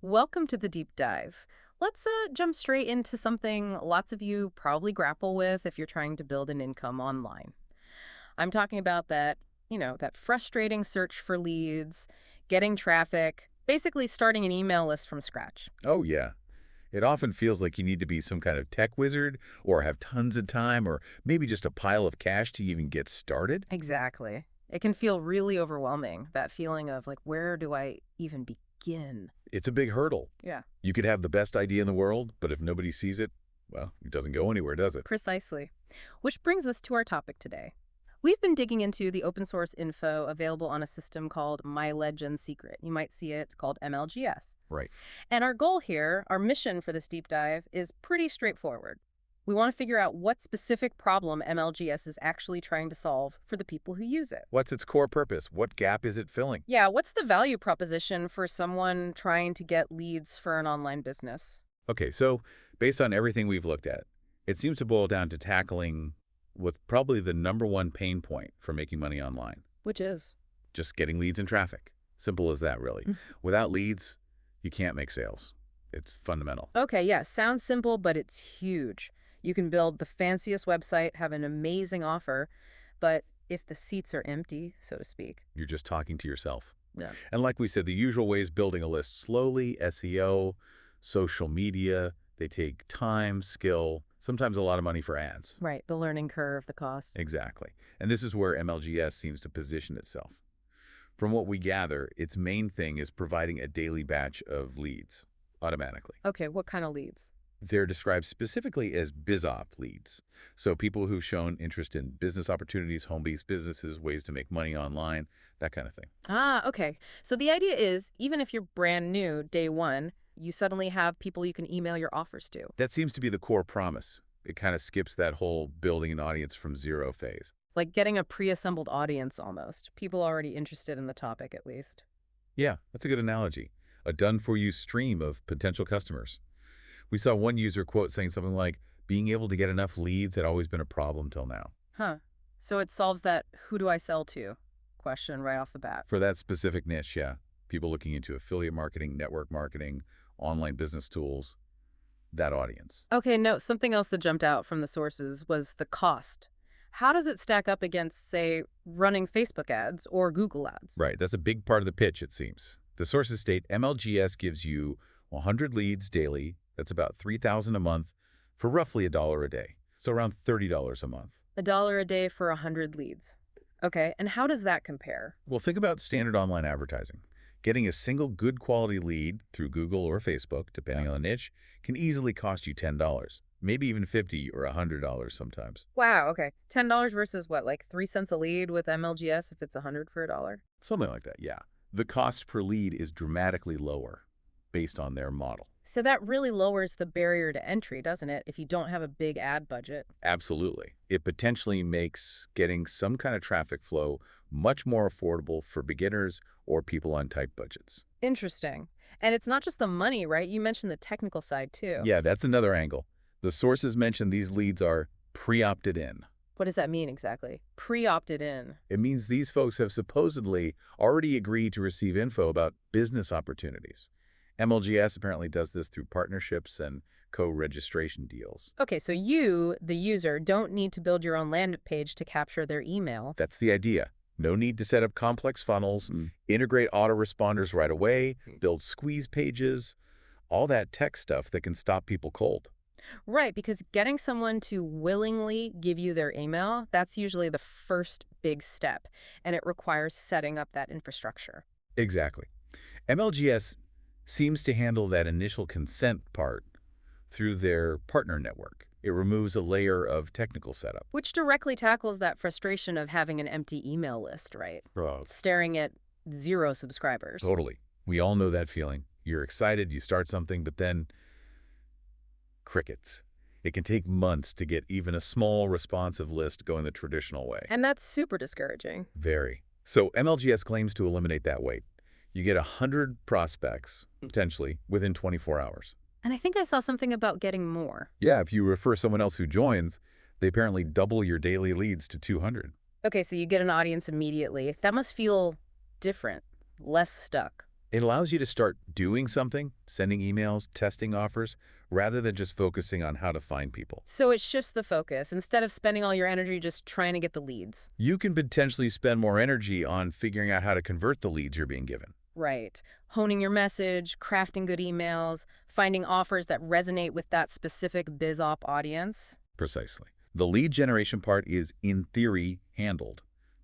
Welcome to the deep dive. Let's jump straight into something lots of you probably grapple with if you're trying to build an income online. I'm talking about that frustrating search for leads, getting traffic, basically starting an email list from scratch. Oh, yeah. It often feels like you need to be some kind of tech wizard or have tons of time or maybe just a pile of cash to even get started. Exactly. It can feel really overwhelming, that feeling of like, where do I even begin? It's a big hurdle. Yeah, You could have the best idea in the world, but if nobody sees it, well, it doesn't go anywhere, does it? precisely. Which brings us to our topic today. We've been digging into the open source info available on a system called MyLeadGenSecret. You might see it called MLGS. Right. And our goal here, our mission for this deep dive, is pretty straightforward. We want to figure out what specific problem MLGS is actually trying to solve for the people who use it. What's its core purpose? What gap is it filling? Yeah, what's the value proposition for someone trying to get leads for an online business? Okay, so based on everything we've looked at, it seems to boil down to tackling what's probably the #1 pain point for making money online. Which is? Just getting leads and traffic. Simple as that, really. Mm. Without leads, you can't make sales. It's fundamental. Okay, yeah, sounds simple, but it's huge. You can build the fanciest website, have an amazing offer, but if the seats are empty, so to speak. You're just talking to yourself. Yeah. And like we said, the usual way is building a list slowly, SEO, social media. They take time, skill, sometimes a lot of money for ads. Right, the learning curve, the cost. Exactly. And this is where MLGS seems to position itself. From what we gather, its main thing is providing a daily batch of leads automatically. Okay, what kind of leads? They're described specifically as BizOp leads. So people who've shown interest in business opportunities, home-based businesses, ways to make money online, that kind of thing. Ah, okay. So the idea is, even if you're brand new, day one, you suddenly have people you can email your offers to. That seems to be the core promise. It kind of skips that whole building an audience from zero phase. Like getting a pre-assembled audience almost. People already interested in the topic, at least. Yeah, that's a good analogy. A done-for-you stream of potential customers. We saw one user quote saying something like, being able to get enough leads had always been a problem till now. Huh. So it solves that who do I sell to question right off the bat. For that specific niche, yeah. People looking into affiliate marketing, network marketing, online business tools, that audience. Okay, no, something else that jumped out from the sources was the cost. How does it stack up against, say, running Facebook ads or Google ads? Right, that's a big part of the pitch, it seems. The sources state MLGS gives you 100 leads daily. That's about $3,000 a month for roughly $1 a day. So around $30 a month. $1 a day for 100 leads. Okay, and how does that compare? Well, think about standard online advertising. Getting a single good quality lead through Google or Facebook, depending on the niche, can easily cost you $10, maybe even $50 or $100 sometimes. Wow, okay. $10 versus what, like 3 cents a lead with MLGS if it's 100 for $1? Something like that, yeah. The cost per lead is dramatically lower based on their model. So that really lowers the barrier to entry, doesn't it, if you don't have a big ad budget? Absolutely. It potentially makes getting some kind of traffic flow much more affordable for beginners or people on tight budgets. Interesting. And it's not just the money, right? You mentioned the technical side too. Yeah, that's another angle. The sources mention these leads are pre-opted in. What does that mean exactly? Pre-opted in. It means these folks have supposedly already agreed to receive info about business opportunities. MLGS apparently does this through partnerships and co-registration deals. Okay, so you, the user, don't need to build your own landing page to capture their email. That's the idea. No need to set up complex funnels, integrate autoresponders right away, build squeeze pages, all that tech stuff that can stop people cold. Right, because getting someone to willingly give you their email, that's usually the first big step, and it requires setting up that infrastructure. Exactly. MLGS seems to handle that initial consent part through their partner network. It removes a layer of technical setup. Which directly tackles that frustration of having an empty email list, right? Oh, Staring at 0 subscribers. totally. We all know that feeling. You're excited, you start something, but then crickets. It can take months to get even a small responsive list going the traditional way. And that's super discouraging. Very. So MLGS claims to eliminate that wait. You get 100 prospects, potentially, within 24 hours. And I think I saw something about getting more. Yeah, if you refer someone else who joins, they apparently double your daily leads to 200. Okay, so you get an audience immediately. That must feel different, less stuck. It allows you to start doing something, sending emails, testing offers, rather than just focusing on how to find people. So it shifts the focus. Instead of spending all your energy just trying to get the leads. You can potentially spend more energy on figuring out how to convert the leads you're being given. Right. Honing your message, crafting good emails, finding offers that resonate with that specific biz op audience. Precisely. The lead generation part is, in theory, handled.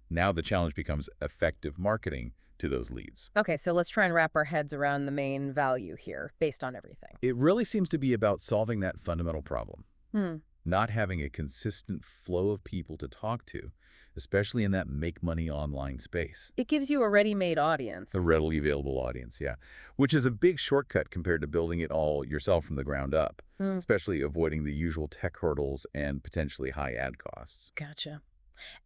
Now the challenge becomes effective marketing to those leads. Okay, so let's try and wrap our heads around the main value here based on everything. It really seems to be about solving that fundamental problem, Hmm. not having a consistent flow of people to talk to, especially in that make money online space. It gives you a ready-made audience. A readily available audience, yeah, which is a big shortcut compared to building it all yourself from the ground up, Hmm. especially avoiding the usual tech hurdles and potentially high ad costs. Gotcha.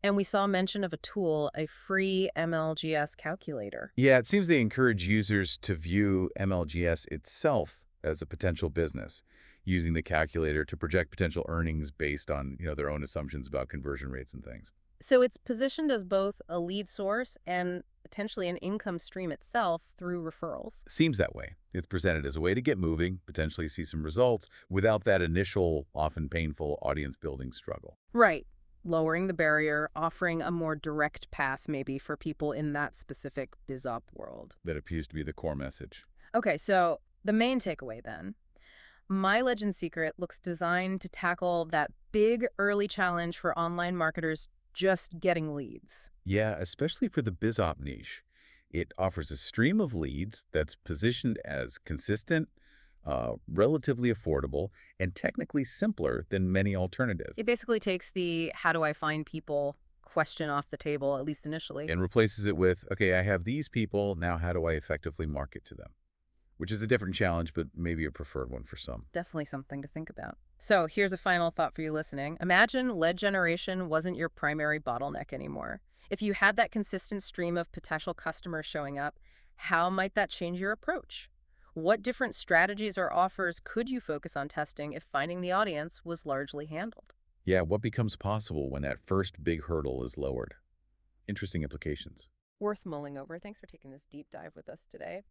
And we saw mention of a tool, a free MLGS calculator. Yeah, it seems they encourage users to view MLGS itself as a potential business, using the calculator to project potential earnings based on, their own assumptions about conversion rates and things. So it's positioned as both a lead source and potentially an income stream itself through referrals. Seems that way. It's presented as a way to get moving, potentially see some results without that initial, often painful audience building struggle. Right. Lowering the barrier, offering a more direct path maybe for people in that specific biz op world. That appears to be the core message. Okay, so the main takeaway then. MyLeadGenSecret looks designed to tackle that big early challenge for online marketers just getting leads. Yeah, especially for the BizOp niche. It offers a stream of leads that's positioned as consistent, relatively affordable, and technically simpler than many alternatives, It basically takes the how do I find people question off the table, at least initially. and replaces it with, okay, I have these people, now how do I effectively market to them? Which is a different challenge, but maybe a preferred one for some. Definitely something to think about. So here's a final thought for you listening. Imagine lead generation wasn't your primary bottleneck anymore. If you had that consistent stream of potential customers showing up, how might that change your approach? What different strategies or offers could you focus on testing if finding the audience was largely handled? Yeah, what becomes possible when that first big hurdle is lowered? Interesting implications. Worth mulling over. Thanks for taking this deep dive with us today.